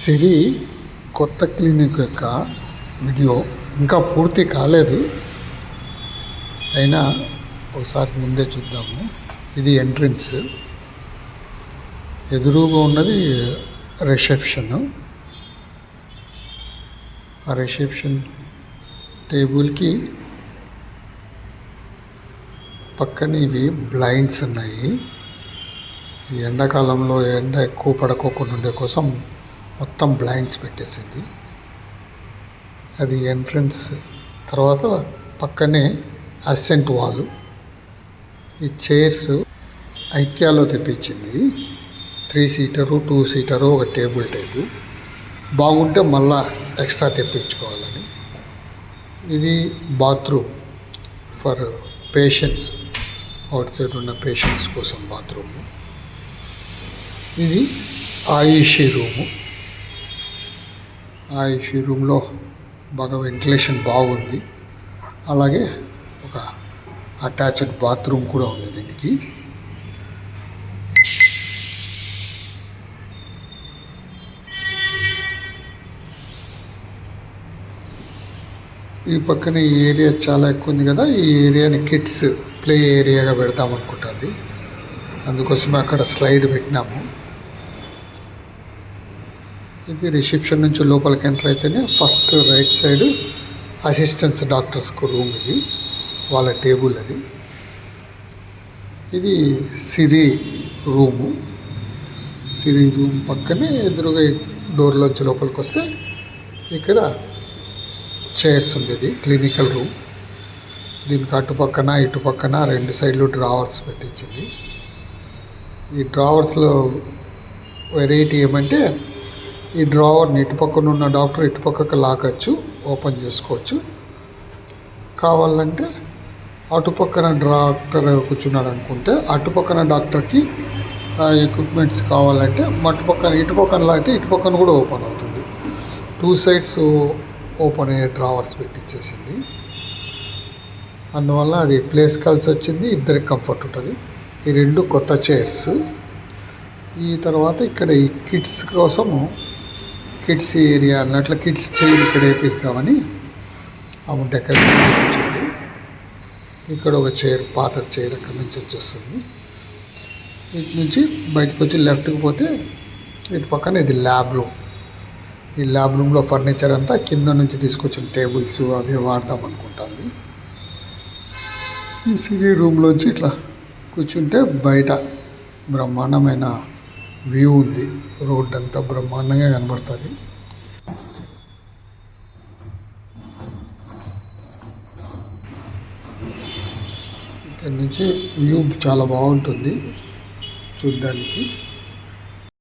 సిరి కొత్త క్లినిక్ యొక్క వీడియో ఇంకా పూర్తి కాలేదు, అయినా ఒకసారి ముందే చూద్దాము. ఇది ఎంట్రన్స్, ఎదురుగా ఉన్నది రిసెప్షన్. ఆ రిసెప్షన్ టేబుల్కి పక్కన ఇవి బ్లైండ్స్ ఉన్నాయి. ఈ ఎండాకాలంలో ఎండ ఎక్కువ పడుకోకుండా ఉండే కోసం మొత్తం బ్లైండ్స్ పెట్టేసింది. అది ఎంట్రన్స్. తర్వాత పక్కనే అసెంట్ వాల్. ఈ చైర్స్ ఐక్యాలో తెప్పించింది. 3 సీటరు 2 సీటరు ఒక టేబుల్ టైపు. బాగుంటే మళ్ళా ఎక్స్ట్రా తెప్పించుకోవాలని. ఇది bathroom for patients, out side ఉన్న పేషెంట్స్ కోసం బాత్రూము. ఇది ఆయుషి రూము. ఆయుషి రూమ్లో బాగా వెంటిలేషన్ బాగుంది. అలాగే ఒక అటాచ్డ్ బాత్రూమ్ కూడా ఉంది దీనికి. ఈ పక్కన ఈ ఏరియా చాలా ఎక్కువ ఉంది కదా, ఈ ఏరియాని కిడ్స్ ప్లే ఏరియాగా పెడతామనుకుంటుంది. అందుకోసమే అక్కడ స్లైడ్ పెట్టినాము. ఇది రిసెప్షన్ నుంచి లోపలికి ఎంటర్ అయితేనే ఫస్ట్ రైట్ సైడ్ అసిస్టెంట్స్ డాక్టర్స్కు రూమ్. ఇది వాళ్ళ టేబుల్. అది ఇది సిరి రూము. సిరి రూమ్ పక్కనే ఎదురుగా డోర్లోంచి లోపలికి వస్తే ఇక్కడ చైర్స్ ఉండేది. Clinical room. దీనికి అటుపక్కన ఇటుపక్కన 2 సైడ్లు డ్రావర్స్ పెట్టించింది. ఈ డ్రావర్స్లో వెరైటీ ఏమంటే, ఈ డ్రావర్ని ఇటుపక్కన ఉన్న డాక్టర్ ఇటుపక్కకు లాగచ్చు, ఓపెన్ చేసుకోవచ్చు. కావాలంటే అటుపక్కన డాక్టర్ కూర్చున్నాడు అనుకుంటే అటుపక్కన డాక్టర్కి ఎక్విప్మెంట్స్ కావాలంటే ఇటుపక్కన లాగితే ఇటుపక్కన కూడా ఓపెన్ అవుతుంది. 2 సైడ్స్ ఓపెన్ అయ్యే డ్రావర్స్ పెట్టించేసింది. అందువల్ల అది ప్లేస్ కలిసి వచ్చింది, ఇద్దరికి కంఫర్ట్ ఉంటుంది. ఈ 2 కొత్త చైర్స్. ఈ తర్వాత ఇక్కడ ఈ కిడ్స్ కోసము కిడ్స్ ఏరియా అన్నట్లు కిడ్స్ చైర్ ఇక్కడ వేపిద్దామని ఆమె డెకరేషన్ వచ్చింది. ఇక్కడ ఒక చైర్, పాత చైర్ అక్కడి నుంచి వచ్చేస్తుంది. ఇటు నుంచి బయటకు వచ్చి లెఫ్ట్కి పోతే ఇటు పక్కన ఇది ల్యాబ్ రూమ్. ఈ ల్యాబ్ రూమ్లో ఫర్నిచర్ అంతా కింద నుంచి తీసుకొచ్చిన టేబుల్స్ అవి వాడదాం అనుకుంటుంది. ఈ సిరి రూమ్లోంచి ఇట్లా కూర్చుంటే బయట బ్రహ్మాండమైన వ్యూ ఉంది. రోడ్ అంతా బ్రహ్మాండంగా కనబడుతుంది. ఇక్కడ నుంచి వ్యూ చాలా బాగుంటుంది చూడ్డానికి.